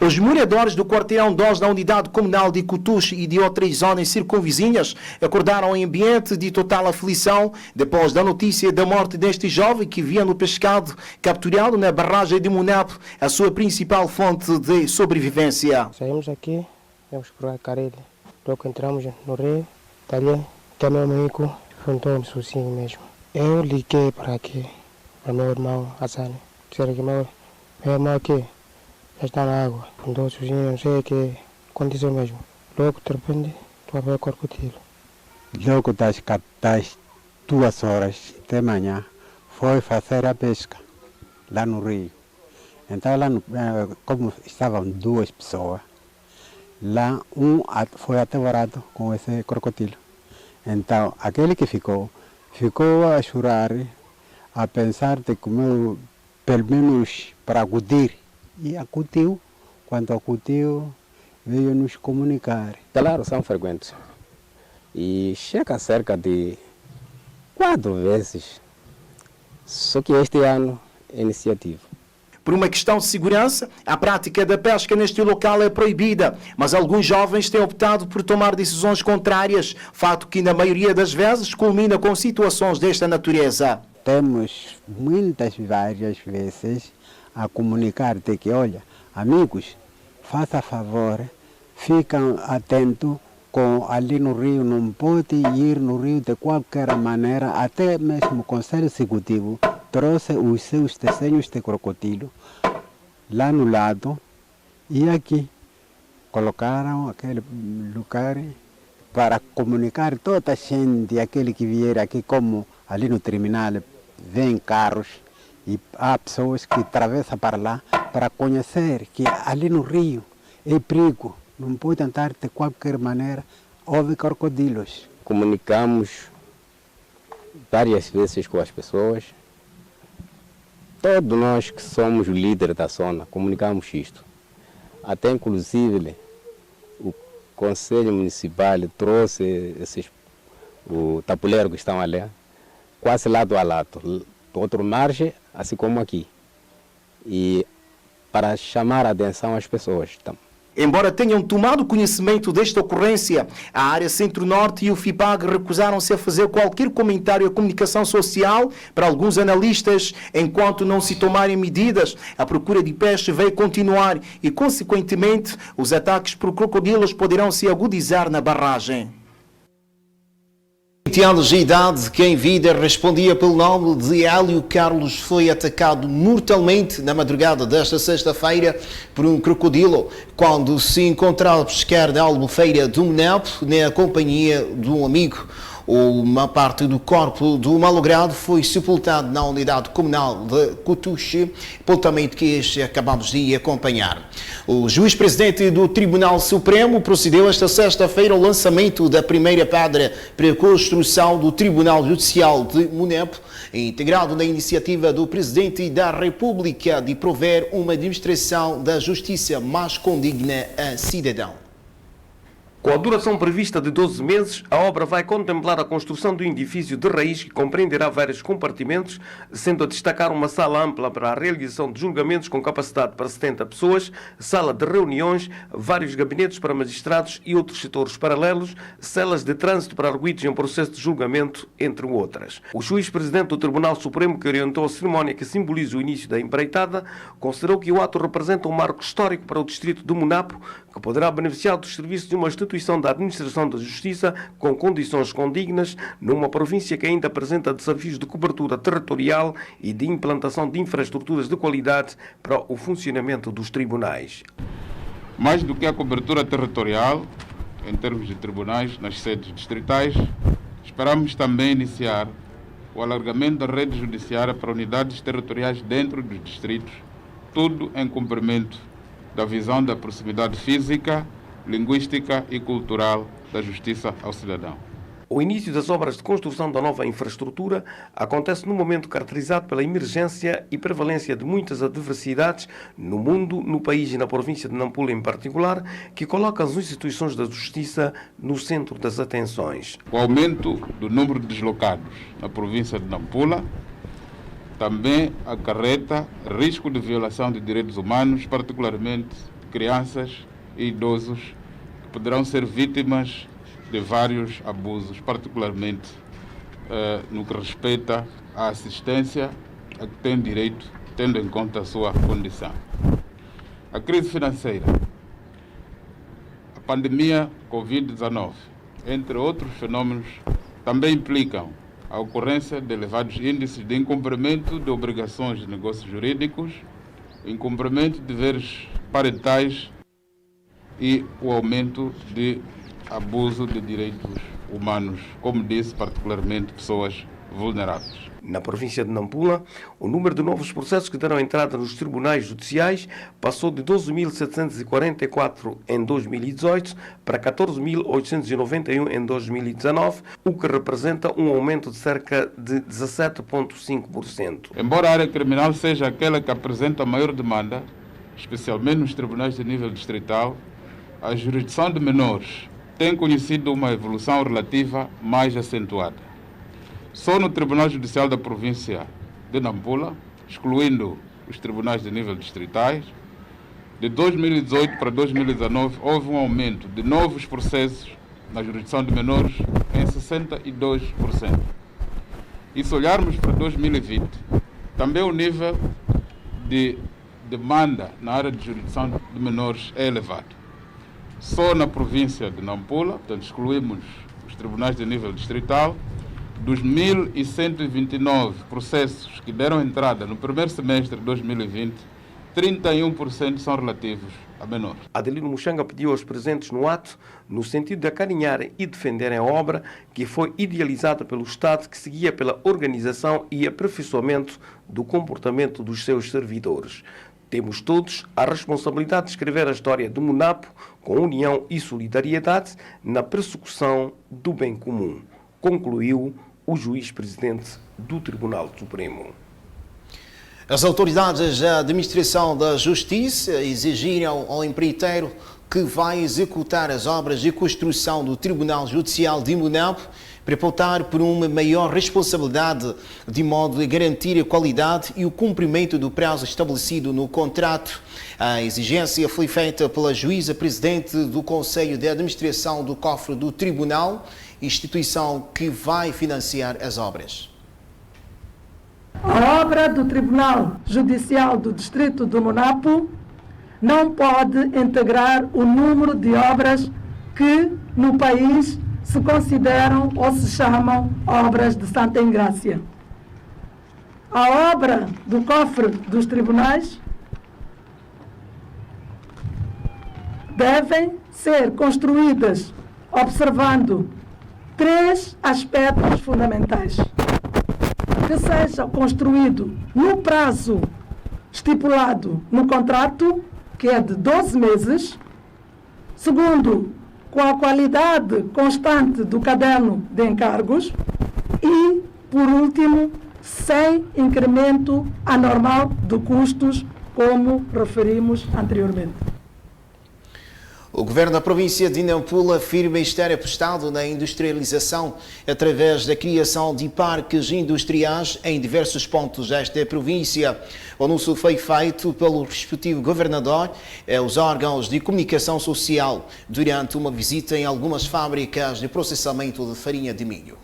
Os moradores do quarteirão 2 da unidade comunal de Cutuche e de outras zonas circunvizinhas acordaram em ambiente de total aflição depois da notícia da morte deste jovem que via no pescado capturado na barragem de Munep, a sua principal fonte de sobrevivência. Saímos aqui, viemos para a Carelha. Logo entramos no rio, talhei, que é meu amigo, juntou-me sozinho mesmo. Eu liguei para aqui, para meu irmão Hassan. Disseram que meu irmão aqui já está na água, juntou sozinho, não sei o que aconteceu mesmo. Logo, de repente, estou a ver o crocodilo. Logo das 2 horas da manhã, foi fazer a pesca lá no rio. Então, lá como estavam 2 pessoas, lá um foi atevorado com esse crocodilo. Então, aquele que ficou a chorar, a pensar de comer, pelo menos para acudir. E acudiu, quando acudiu, veio nos comunicar. Claro, são frequentes. E chega cerca de 4 vezes. Só que este ano é iniciativa. Por uma questão de segurança, a prática da pesca neste local é proibida, mas alguns jovens têm optado por tomar decisões contrárias, fato que na maioria das vezes culmina com situações desta natureza. Temos várias vezes a comunicar de que, olha, amigos, faça favor, fiquem atentos ali no rio, não pode ir no rio de qualquer maneira, até mesmo o Conselho Executivo trouxe os seus desenhos de crocodilo lá no lado e aqui colocaram aquele lugar para comunicar toda a gente, aquele que vier aqui, como ali no terminal vem carros e há pessoas que atravessam para lá para conhecer que ali no rio é perigo, não pode andar de qualquer maneira, houve crocodilos. Comunicamos várias vezes com as pessoas. Todos nós que somos o líder da zona comunicamos isto. Até inclusive o Conselho Municipal trouxe o tabuleiro que estão ali, quase lado a lado, do outro margem, assim como aqui. E para chamar a atenção às pessoas. Embora tenham tomado conhecimento desta ocorrência, a área Centro-Norte e o FIPAG recusaram-se a fazer qualquer comentário à comunicação social. Para alguns analistas, enquanto não se tomarem medidas, a procura de peixe vai continuar e, consequentemente, os ataques por crocodilos poderão se agudizar na barragem. 20 anos de idade, que em vida respondia pelo nome de Hélio Carlos, foi atacado mortalmente na madrugada desta sexta-feira por um crocodilo quando se encontrava a pescar na Albufeira do Munep, na companhia de um amigo. Uma parte do corpo do malogrado foi sepultado na unidade comunal de Cutuche, sepultamento que acabamos de acompanhar. O juiz-presidente do Tribunal Supremo procedeu esta sexta-feira ao lançamento da primeira pedra para a construção do Tribunal Judicial de Munep, integrado na iniciativa do Presidente da República de prover uma administração da justiça mais condigna a cidadão. Com a duração prevista de 12 meses, a obra vai contemplar a construção de um edifício de raiz que compreenderá vários compartimentos, sendo a destacar uma sala ampla para a realização de julgamentos com capacidade para 70 pessoas, sala de reuniões, vários gabinetes para magistrados e outros setores paralelos, celas de trânsito para arguidos em processo de julgamento, entre outras. O juiz-presidente do Tribunal Supremo, que orientou a cerimónia que simboliza o início da empreitada, considerou que o ato representa um marco histórico para o distrito do Munapo, que poderá beneficiar dos serviços de uma instituição da administração da justiça com condições condignas, numa província que ainda apresenta desafios de cobertura territorial e de implantação de infraestruturas de qualidade para o funcionamento dos tribunais. Mais do que a cobertura territorial, em termos de tribunais nas sedes distritais, esperamos também iniciar o alargamento da rede judiciária para unidades territoriais dentro dos distritos, tudo em cumprimento da visão da proximidade física, linguística e cultural da justiça ao cidadão. O início das obras de construção da nova infraestrutura acontece num momento caracterizado pela emergência e prevalência de muitas adversidades no mundo, no país e na província de Nampula em particular, que colocam as instituições da justiça no centro das atenções. O aumento do número de deslocados na província de Nampula também acarreta risco de violação de direitos humanos, particularmente crianças e idosos que poderão ser vítimas de vários abusos, particularmente no que respeita à assistência a que têm direito, tendo em conta a sua condição. A crise financeira, a pandemia Covid-19, entre outros fenômenos, também implicam a ocorrência de elevados índices de incumprimento de obrigações de negócios jurídicos, incumprimento de deveres parentais e o aumento de abuso de direitos humanos, como disse, particularmente pessoas vulneráveis. Na província de Nampula, o número de novos processos que deram entrada nos tribunais judiciais passou de 12.744 em 2018 para 14.891 em 2019, o que representa um aumento de cerca de 17,5%. Embora a área criminal seja aquela que apresenta a maior demanda, especialmente nos tribunais de nível distrital, a jurisdição de menores tem conhecido uma evolução relativa mais acentuada. Só no Tribunal Judicial da província de Nampula, excluindo os tribunais de nível distritais, de 2018 para 2019 houve um aumento de novos processos na jurisdição de menores em 62%. E se olharmos para 2020, também o nível de demanda na área de jurisdição de menores é elevado. Só na província de Nampula, portanto excluímos os tribunais de nível distrital, dos 1.129 processos que deram entrada no primeiro semestre de 2020, 31% são relativos a menores. Adelino Muxanga pediu aos presentes no ato no sentido de acarinharem e defenderem a obra que foi idealizada pelo Estado, que seguia pela organização e aperfeiçoamento do comportamento dos seus servidores. Temos todos a responsabilidade de escrever a história do MUNAPO com união e solidariedade na persecução do bem comum, concluiu o juiz-presidente do Tribunal Supremo. As autoridades da Administração da Justiça exigiram ao empreiteiro que vai executar as obras de construção do Tribunal Judicial de Munapo para pautar por uma maior responsabilidade, de modo a garantir a qualidade e o cumprimento do prazo estabelecido no contrato. A exigência foi feita pela juíza-presidente do Conselho de Administração do Cofre do Tribunal, instituição que vai financiar as obras. A obra do Tribunal Judicial do Distrito do Munapo não pode integrar o número de obras que no país se consideram ou se chamam obras de Santa Engrácia. A obra do cofre dos tribunais devem ser construídas observando 3 aspectos fundamentais. Que seja construído no prazo estipulado no contrato, que é de 12 meses. Segundo, com a qualidade constante do caderno de encargos. E, por último, sem incremento anormal de custos, como referimos anteriormente. O Governo da província de Nampula afirma estar apostado na industrialização através da criação de parques industriais em diversos pontos desta província. O anúncio foi feito pelo respectivo governador aos órgãos de comunicação social durante uma visita em algumas fábricas de processamento de farinha de milho.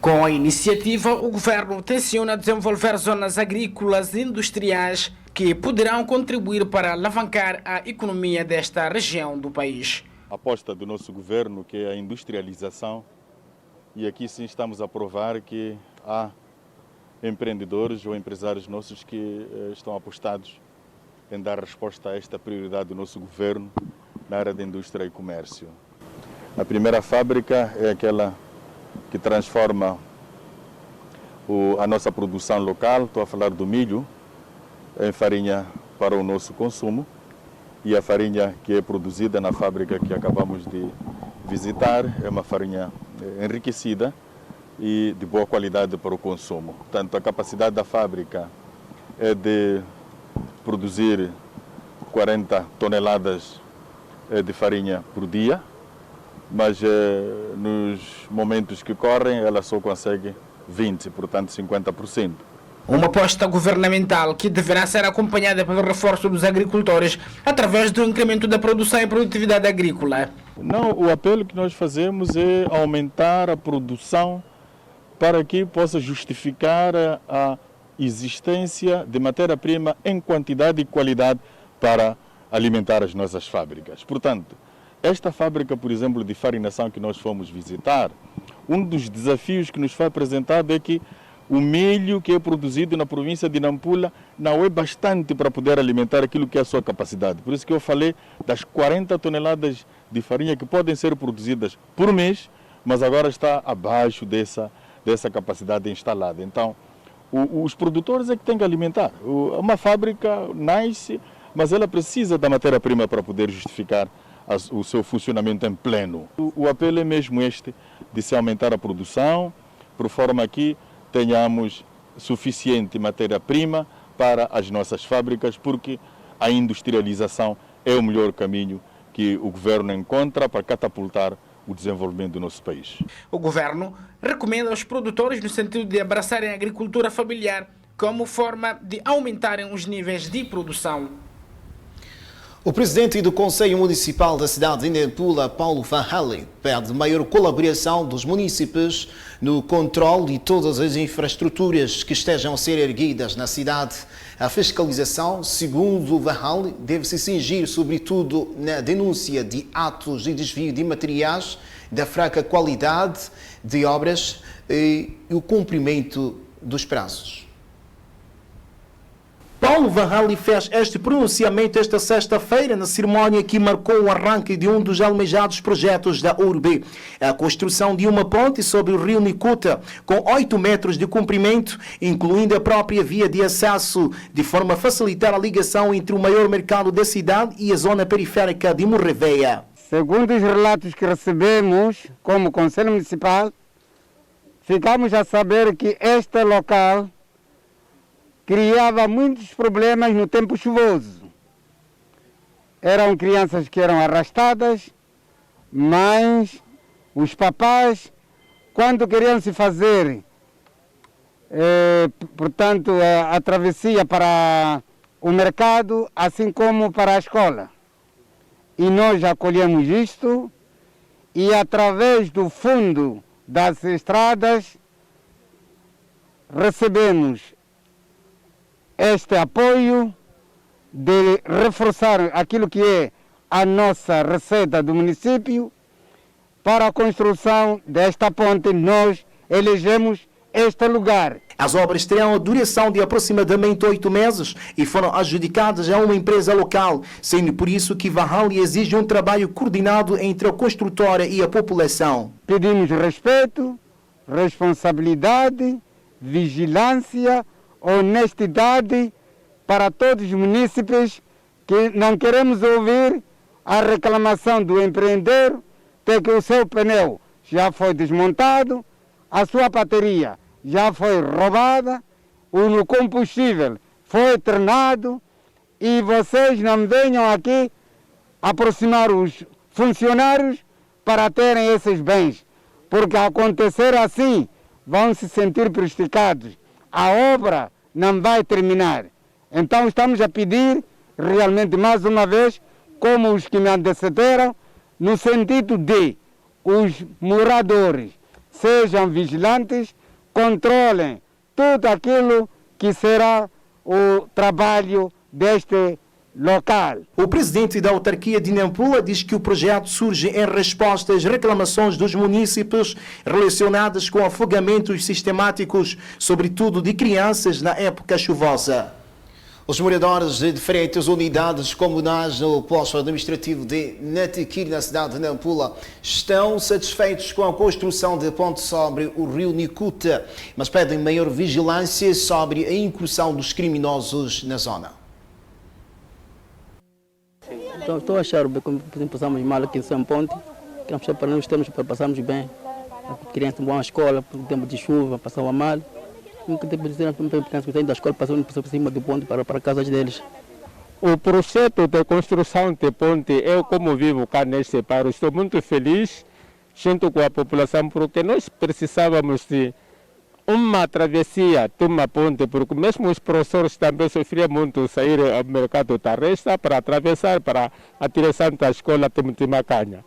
Com a iniciativa, o governo tenciona desenvolver zonas agrícolas e industriais que poderão contribuir para alavancar a economia desta região do país. A aposta do nosso governo, que é a industrialização, e aqui sim estamos a provar que há empreendedores ou empresários nossos que estão apostados em dar resposta a esta prioridade do nosso governo na área da indústria e comércio. A primeira fábrica é aquela que transforma a nossa produção local, estou a falar do milho, em farinha para o nosso consumo, e a farinha que é produzida na fábrica que acabamos de visitar é uma farinha enriquecida e de boa qualidade para o consumo. Portanto, a capacidade da fábrica é de produzir 40 toneladas de farinha por dia, mas nos momentos que correm ela só consegue 20, portanto 50%. Uma aposta governamental que deverá ser acompanhada pelo reforço dos agricultores através do incremento da produção e produtividade agrícola. Não, o apelo que nós fazemos é aumentar a produção para que possa justificar a existência de matéria-prima em quantidade e qualidade para alimentar as nossas fábricas. Portanto, esta fábrica, por exemplo, de farinação que nós fomos visitar, um dos desafios que nos foi apresentado é que o milho que é produzido na província de Nampula não é bastante para poder alimentar aquilo que é a sua capacidade. Por isso que eu falei das 40 toneladas de farinha que podem ser produzidas por mês, mas agora está abaixo dessa capacidade instalada. Então, os produtores é que têm que alimentar. Uma fábrica nasce, mas ela precisa da matéria-prima para poder justificar o seu funcionamento em pleno. O apelo é mesmo este, de se aumentar a produção, por forma que tenhamos suficiente matéria-prima para as nossas fábricas, porque a industrialização é o melhor caminho que o governo encontra para catapultar o desenvolvimento do nosso país. O governo recomenda aos produtores no sentido de abraçarem a agricultura familiar como forma de aumentarem os níveis de produção. O presidente do Conselho Municipal da cidade de Nampula, Paulo Van Halen, pede maior colaboração dos munícipes no controle de todas as infraestruturas que estejam a ser erguidas na cidade. A fiscalização, segundo Van Halen, deve se cingir sobretudo na denúncia de atos de desvio de materiais, da fraca qualidade de obras e o cumprimento dos prazos. Paulo Van Halen fez este pronunciamento esta sexta-feira na cerimónia que marcou o arranque de um dos almejados projetos da URB, a construção de uma ponte sobre o rio Nicuta, com 8 metros de comprimento, incluindo a própria via de acesso, de forma a facilitar a ligação entre o maior mercado da cidade e a zona periférica de Morreveia. Segundo os relatos que recebemos como Conselho Municipal, ficamos a saber que este local criava muitos problemas no tempo chuvoso. Eram crianças que eram arrastadas, mas os papás, quando queriam se fazer, portanto, a travessia para o mercado, assim como para a escola. E nós acolhemos isto e, através do fundo das estradas, recebemos este apoio de reforçar aquilo que é a nossa receita do município para a construção desta ponte. Nós elegemos este lugar. As obras terão a duração de aproximadamente 8 meses e foram adjudicadas a uma empresa local, sendo por isso que Van Halen exige um trabalho coordenado entre a construtora e a população. Pedimos respeito, responsabilidade, vigilância, honestidade para todos os munícipes, que não queremos ouvir a reclamação do empreendedor de que o seu pneu já foi desmontado, a sua bateria já foi roubada, o combustível foi ternado e vocês não venham aqui aproximar os funcionários para terem esses bens, porque ao acontecer assim vão se sentir prejudicados. A obra não vai terminar. Então estamos a pedir realmente mais uma vez, como os que me antecederam, no sentido de os moradores sejam vigilantes, controlem tudo aquilo que será o trabalho deste local. O presidente da autarquia de Nampula diz que o projeto surge em resposta às reclamações dos munícipes relacionadas com afogamentos sistemáticos, sobretudo de crianças na época chuvosa. Os moradores de diferentes unidades comunais no posto administrativo de Natiquir, na cidade de Nampula, estão satisfeitos com a construção de ponte sobre o rio Nicuta, mas pedem maior vigilância sobre a incursão dos criminosos na zona. Então, estou a achar como passamos mal aqui em São Ponte, que para nós temos para passarmos bem. As crianças vão à escola, por tempo de chuva, passavam mal. Nunca tem crianças que saem da escola, passando por cima do ponte para a casa deles. O projeto de construção de ponte, eu como vivo cá neste bairro, estou muito feliz junto com a população, porque nós precisávamos de uma travessia de uma ponte, porque mesmo os professores também sofriam muito sair ao mercado terrestre para atravessar para a direção da escola Timutimacanha.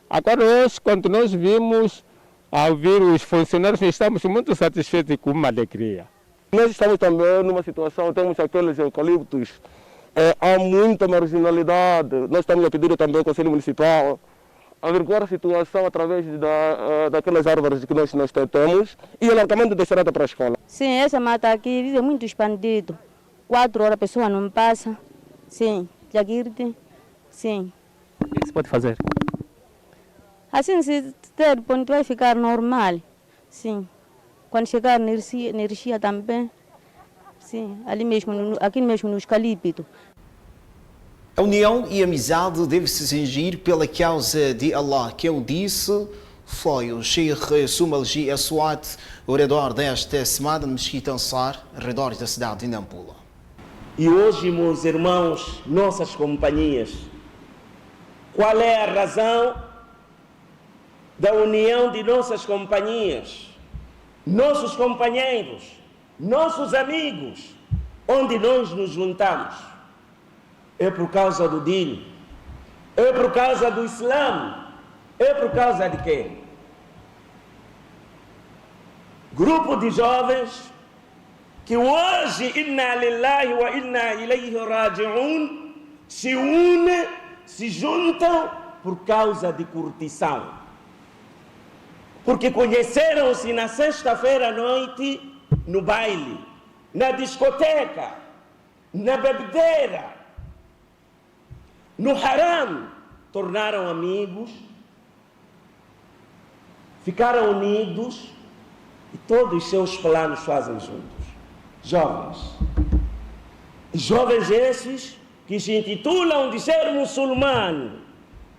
Agora hoje, quando nós vimos a ouvir os funcionários, estamos muito satisfeitos e com uma alegria. Nós estamos também numa situação, temos aqueles eucaliptos, há muita marginalidade. Nós estamos a pedir também ao Conselho Municipal averiguar a situação através daquelas árvores que nós temos e o alargamento da estrada para a escola. Sim, essa mata aqui vive muito expandido. 4 horas a pessoa não passa. Sim, Jaguirte, sim. O que se pode fazer? Assim, se ter ponto vai ficar normal. Sim. Quando chegar energia também. Sim, ali mesmo, aqui mesmo no eucalipto. A união e a amizade deve-se exigir pela causa de Allah. Quem o disse foi o Sheikh Sumalji Aswat, orador desta semana no Mesquita Ansar, arredores da cidade de Nampula. E hoje, meus irmãos, nossas companhias, qual é a razão da união de nossas companhias, nossos companheiros, nossos amigos, onde nós nos juntamos? É por causa do Din, é por causa do Islã, é por causa de quem? Grupo de jovens que hoje, inna lillahi wa inna ilayhi raji'un, se unem, se juntam por causa de curtição. Porque conheceram-se na sexta-feira à noite, no baile, na discoteca, na bebedeira, no haram, tornaram amigos, ficaram unidos e todos os seus planos fazem juntos. Jovens. Jovens esses que se intitulam de ser muçulmano.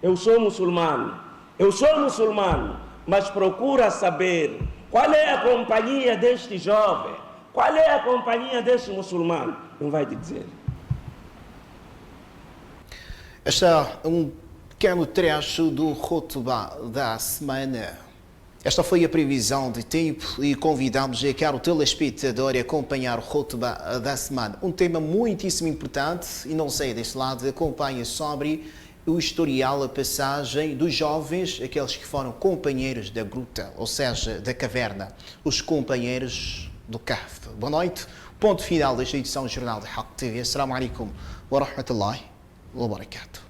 Eu sou muçulmano, mas procura saber qual é a companhia deste jovem, qual é a companhia deste muçulmano. Não vai te dizer. Este é um pequeno trecho do Khutbah da semana. Esta foi a previsão de tempo e convidamos a caro telespectador a acompanhar o Khutbah da semana. Um tema muitíssimo importante e não sei deste lado, acompanha sobre o historial, a passagem dos jovens, aqueles que foram companheiros da gruta, ou seja, da caverna, os companheiros do Kahf. Boa noite, ponto final desta edição do Jornal da Haq TV. Assalamu alaikum wa rahmatullahi wa barakatuh.